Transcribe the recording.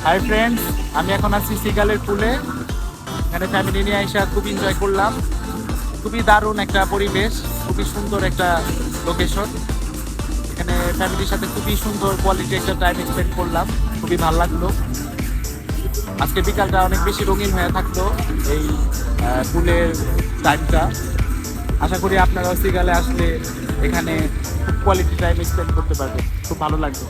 Hi friends, আমি এখন আছি সিগালের পুলে। এখানে ফ্যামিলি নিয়ে এসে খুব এনজয় করলাম। খুবই দারুণ একটা পরিবেশ, খুবই সুন্দর একটা লোকেশন। এখানে ফ্যামিলির সাথে খুবই সুন্দর কোয়ালিটি একটা টাইম স্পেন্ড করলাম, খুবই ভালো লাগলো। আজকে বিকালটা অনেক বেশি রঙিন হয়ে থাকলো এই পুলের টাইমটা। আশা করি আপনারাও সিগালে আসলে এখানে খুব কোয়ালিটি টাইম স্পেন্ড করতে পারবেন, খুব ভালো লাগবে।